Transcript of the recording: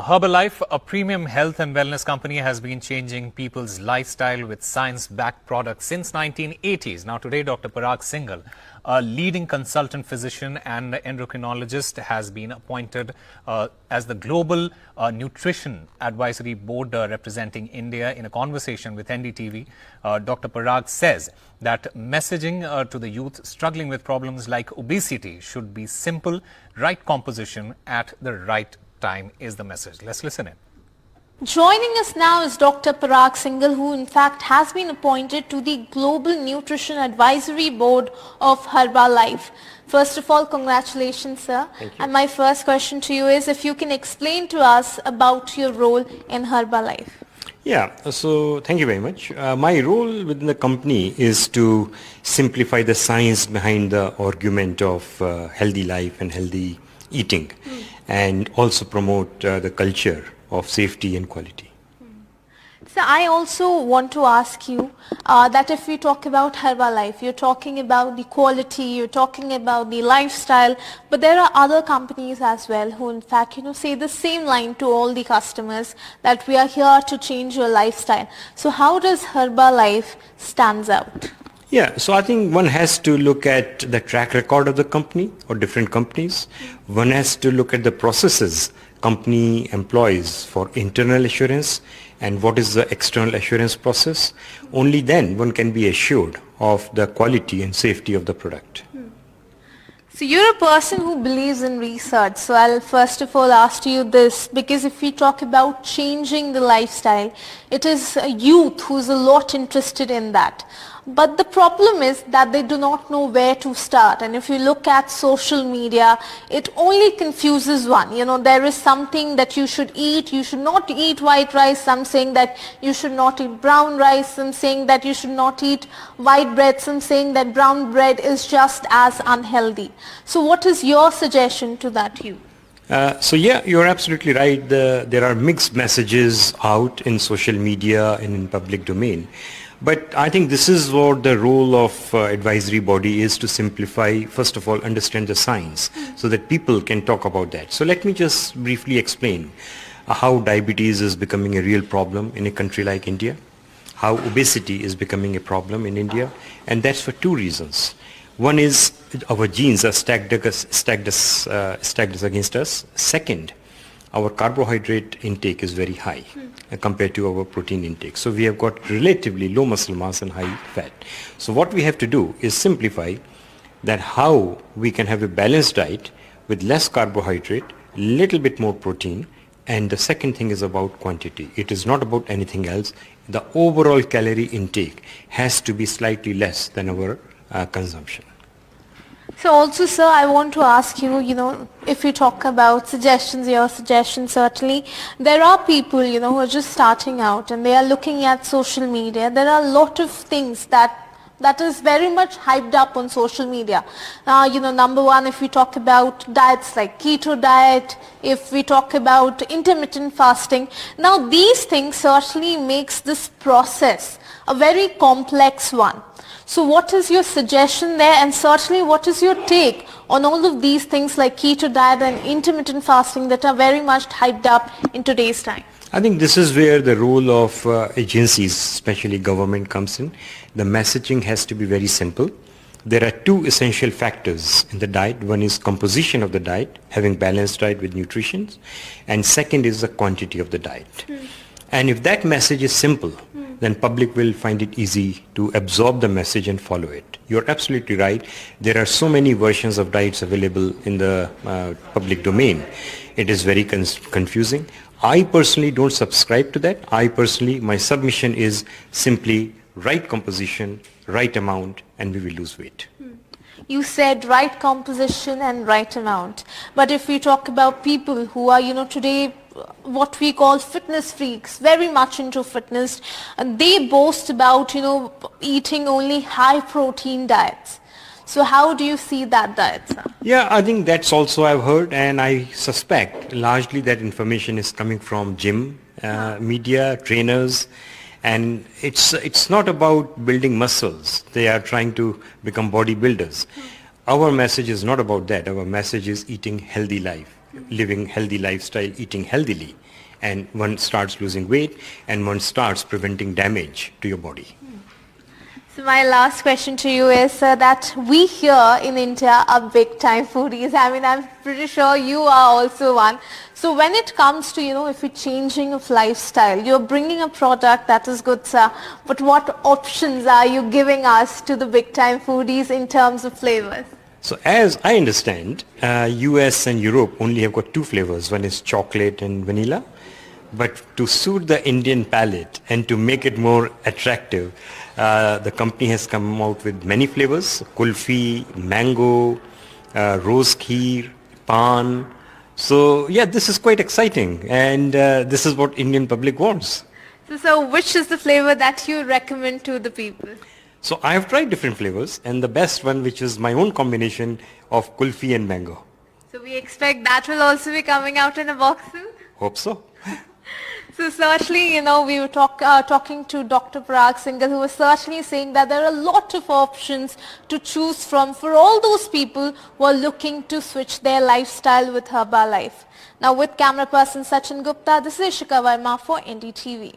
Herbalife, a premium health and wellness company, has been changing people's lifestyle with science-backed products since 1980s. Now today, Dr. Parag Singhal, a leading consultant physician and endocrinologist, has been appointed as the Global Nutrition Advisory Board representing India. In a conversation with NDTV, Dr. Parag says that messaging to the youth struggling with problems like obesity should be simple, right composition at the right time is the message. Let's listen in. Joining us now is Dr. Parag Singhal, who in fact has been appointed to the Global Nutrition Advisory Board of Herbalife. First of all, congratulations, sir. Thank you. And my first question to you is if you can explain to us about your role in Herbalife. Yeah, so thank you very much. My role within the company is to simplify the science behind the argument of healthy life and healthy eating, and also promote the culture of safety and quality. So I also want to ask you that if we talk about Herbalife, you're talking about the quality, you're talking about the lifestyle, but there are other companies as well who in fact, say the same line to all the customers that we are here to change your lifestyle. So how does Herbalife stands out? Yeah, so I think one has to look at the track record of the company or different companies. One has to look at the processes company employs for internal assurance and what is the external assurance process. Only then one can be assured of the quality and safety of the product. So you're a person who believes in research. So I'll first of all ask you this, because if we talk about changing the lifestyle, it is a youth who's a lot interested in that. But the problem is that they do not know where to start. And if you look at social media, it only confuses one. There is something that you should eat. You should not eat white rice. Some saying that you should not eat brown rice. Some saying that you should not eat white bread. Some saying that brown bread is just as unhealthy. So what is your suggestion to that youth? So yeah, you're absolutely right. There are mixed messages out in social media and in public domain. But I think this is what the role of advisory body is, to simplify, first of all, understand the science so that people can talk about that. So let me just briefly explain how diabetes is becoming a real problem in a country like India, how obesity is becoming a problem in India, and that's for two reasons. One is our genes are stacked against us. Second, our carbohydrate intake is very high compared to our protein intake. So we have got relatively low muscle mass and high fat. So what we have to do is simplify that how we can have a balanced diet with less carbohydrate, little bit more protein, and the second thing is about quantity. It is not about anything else. The overall calorie intake has to be slightly less than our consumption. So also, sir, I want to ask you, if we talk about suggestions, your suggestions certainly, there are people, who are just starting out and they are looking at social media. There are a lot of things that is very much hyped up on social media. Number one, if we talk about diets like keto diet, if we talk about intermittent fasting, now these things certainly makes this process a very complex one. So what is your suggestion there, and certainly what is your take on all of these things like keto diet and intermittent fasting that are very much hyped up in today's time? I think this is where the role of agencies, especially government, comes in. The messaging has to be very simple. There are two essential factors in the diet. One is composition of the diet, having balanced diet with nutrition, and second is the quantity of the diet. And if that message is simple, then public will find it easy to absorb the message and follow it. You're absolutely right. There are so many versions of diets available in the public domain. It is very confusing. I personally don't subscribe to that. My submission is simply right composition, right amount, and we will lose weight. You said right composition and right amount. But if we talk about people who are, today what we call fitness freaks, very much into fitness, and they boast about, eating only high protein diets. So how do you see that diet, sir? Yeah, I think that's also I've heard, and I suspect largely that information is coming from gym, media, trainers, and it's not about building muscles. They are trying to become bodybuilders. Our message is not about that. Our message is eating healthy life. living healthy lifestyle, eating healthily, and one starts losing weight and one starts preventing damage to your body. So my last question to you is that we here in India are big time foodies. I mean, I'm pretty sure you are also one. So when it comes to, if you're changing of lifestyle, you're bringing a product that is good, sir, but what options are you giving us to the big time foodies in terms of flavors? So as I understand, US and Europe only have got two flavors. One is chocolate and vanilla. But to suit the Indian palate and to make it more attractive, the company has come out with many flavors: kulfi, mango, rose kheer, pan. So yeah, this is quite exciting, and this is what Indian public wants. So which is the flavor that you recommend to the people? So I have tried different flavors, and the best one, which is my own combination of kulfi and mango. So we expect that will also be coming out in a box soon? Hope so. So certainly, we were talking to Dr. Parag Singhal, who was certainly saying that there are a lot of options to choose from for all those people who are looking to switch their lifestyle with Herbalife. Now with camera person Sachin Gupta, this is Ishika Verma for NDTV.